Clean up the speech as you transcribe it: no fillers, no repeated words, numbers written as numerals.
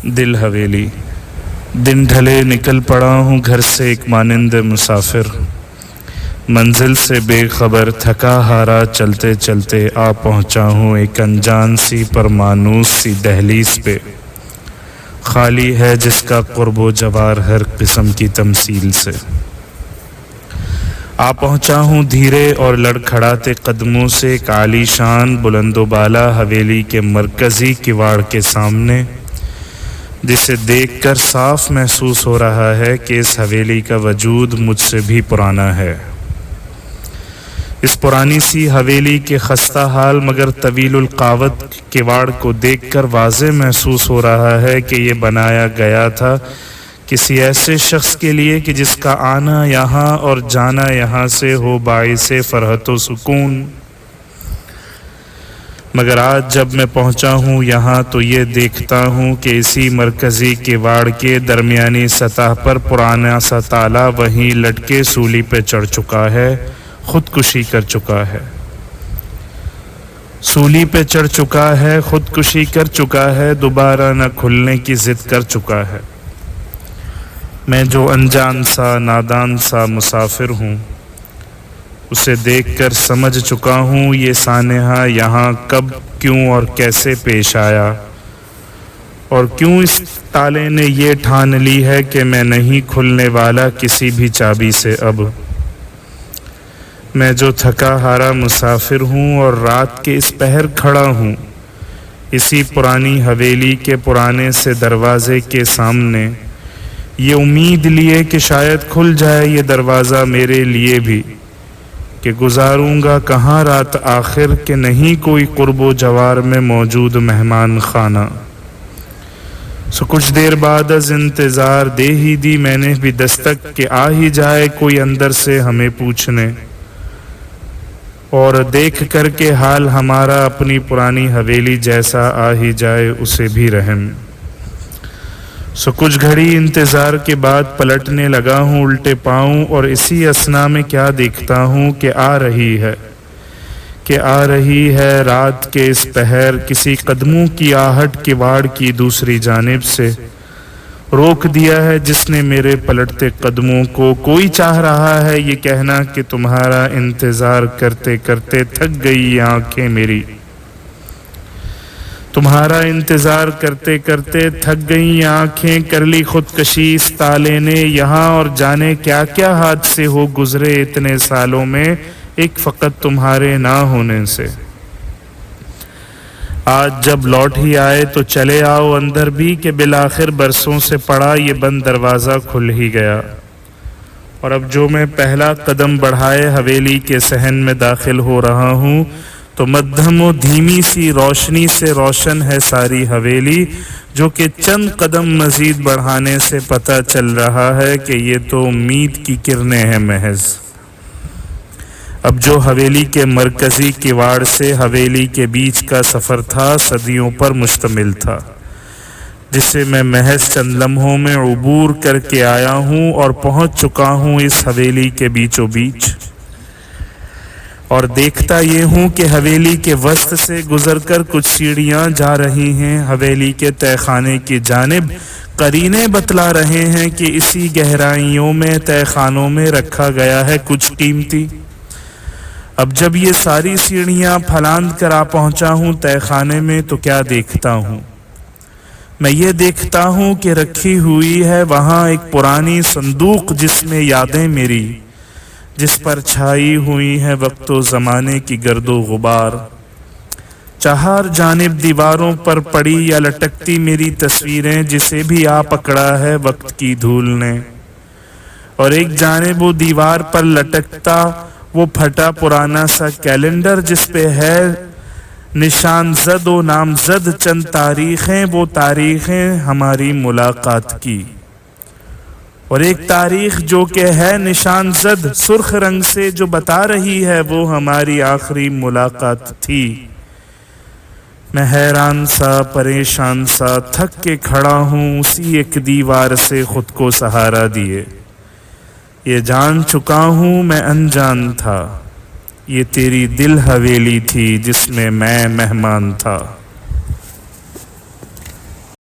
دل حویلی۔ دن ڈھلے نکل پڑا ہوں گھر سے ایک مانند مسافر، منزل سے بے خبر تھکا ہارا چلتے چلتے آ پہنچا ہوں ایک انجان سی پر مانوس سی دہلیز پہ، خالی ہے جس کا قرب و جوار ہر قسم کی تمثیل سے۔ آ پہنچا ہوں دھیرے اور لڑکھڑاتے قدموں سے ایک عالی شان بلند و بالا حویلی کے مرکزی کواڑ کے سامنے، جسے دیکھ کر صاف محسوس ہو رہا ہے کہ اس حویلی کا وجود مجھ سے بھی پرانا ہے۔ اس پرانی سی حویلی کے خستہ حال مگر طویل القامت کواڑ کو دیکھ کر واضح محسوس ہو رہا ہے کہ یہ بنایا گیا تھا کسی ایسے شخص کے لیے کہ جس کا آنا یہاں اور جانا یہاں سے ہو باعث فرحت و سکون۔ مگر آج جب میں پہنچا ہوں یہاں تو یہ دیکھتا ہوں کہ اسی مرکزی کواڑ کے درمیانی سطح پر پرانا سا تالا وہیں لٹکے سولی پہ چڑھ چکا ہے، خودکشی کر چکا ہے۔ سولی پہ چڑھ چکا ہے، خودکشی کر چکا ہے، دوبارہ نہ کھلنے کی ضد کر چکا ہے۔ میں جو انجان سا نادان سا مسافر ہوں، اسے دیکھ کر سمجھ چکا ہوں یہ سانحہ یہاں کب کیوں اور کیسے پیش آیا، اور کیوں اس تالے نے یہ ٹھان لی ہے کہ میں نہیں کھلنے والا کسی بھی چابی سے اب۔ میں جو تھکا ہارا مسافر ہوں اور رات کے اس پہر کھڑا ہوں اسی پرانی حویلی کے پرانے سے دروازے کے سامنے، یہ امید لیے کہ شاید کھل جائے یہ دروازہ میرے لیے بھی، کہ گزاروں گا کہاں رات آخر کہ نہیں کوئی قرب و جوار میں موجود مہمان خانہ۔ سو کچھ دیر بعد از انتظار دے ہی دی میں نے بھی دستک کہ آ ہی جائے کوئی اندر سے ہمیں پوچھنے، اور دیکھ کر کے حال ہمارا اپنی پرانی حویلی جیسا آ ہی جائے اسے بھی رحم۔ سو کچھ گھڑی انتظار کے بعد پلٹنے لگا ہوں الٹے پاؤں، اور اسی اثنا میں کیا دیکھتا ہوں کہ آ رہی ہے رات کے اس پہر کسی قدموں کی آہٹ کواڑ کی دوسری جانب سے۔ روک دیا ہے جس نے میرے پلٹتے قدموں کو، کوئی چاہ رہا ہے یہ کہنا کہ تمہارا انتظار کرتے کرتے تھک گئی یہ آنکھیں میری، تمہارا انتظار کرتے کرتے تھک گئی آنکھیں، کر لی خودکشی اس تالے نے یہاں، اور جانے کیا کیا حادثے ہو گزرے اتنے سالوں میں ایک فقط تمہارے نہ ہونے سے۔ آج جب لوٹ ہی آئے تو چلے آؤ اندر بھی کہ بالآخر برسوں سے پڑا یہ بند دروازہ کھل ہی گیا۔ اور اب جو میں پہلا قدم بڑھائے حویلی کے صحن میں داخل ہو رہا ہوں تو مدھم و دھیمی سی روشنی سے روشن ہے ساری حویلی، جو کہ چند قدم مزید بڑھانے سے پتہ چل رہا ہے کہ یہ تو امید کی کرنیں ہیں محض۔ اب جو حویلی کے مرکزی کواڑ سے حویلی کے بیچ کا سفر تھا صدیوں پر مشتمل تھا، جسے میں محض چند لمحوں میں عبور کر کے آیا ہوں اور پہنچ چکا ہوں اس حویلی کے بیچوں بیچ، اور دیکھتا یہ ہوں کہ حویلی کے وسط سے گزر کر کچھ سیڑھیاں جا رہی ہیں حویلی کے تہہ خانے کی جانب، قرینے بتلا رہے ہیں کہ اسی گہرائیوں میں تہہ خانوں میں رکھا گیا ہے کچھ قیمتی۔ اب جب یہ ساری سیڑھیاں پھلاند کر آ پہنچا ہوں تہہ خانے میں تو کیا دیکھتا ہوں؟ میں یہ دیکھتا ہوں کہ رکھی ہوئی ہے وہاں ایک پرانی صندوق جس میں یادیں میری، جس پر چھائی ہوئی ہے وقت و زمانے کی گرد و غبار، چہار جانب دیواروں پر پڑی یا لٹکتی میری تصویریں جسے بھی آ پکڑا ہے وقت کی دھول نے، اور ایک جانب وہ دیوار پر لٹکتا وہ پھٹا پرانا سا کیلنڈر جس پہ ہے نشان زد و نامزد چند تاریخیں، وہ تاریخیں ہماری ملاقات کی، اور ایک تاریخ جو کہ ہے نشان زد سرخ رنگ سے جو بتا رہی ہے وہ ہماری آخری ملاقات تھی۔ میں حیران سا پریشان سا تھک کے کھڑا ہوں اسی ایک دیوار سے خود کو سہارا دیے، یہ جان چکا ہوں میں انجان تھا، یہ تیری دل حویلی تھی جس میں میں مہمان تھا۔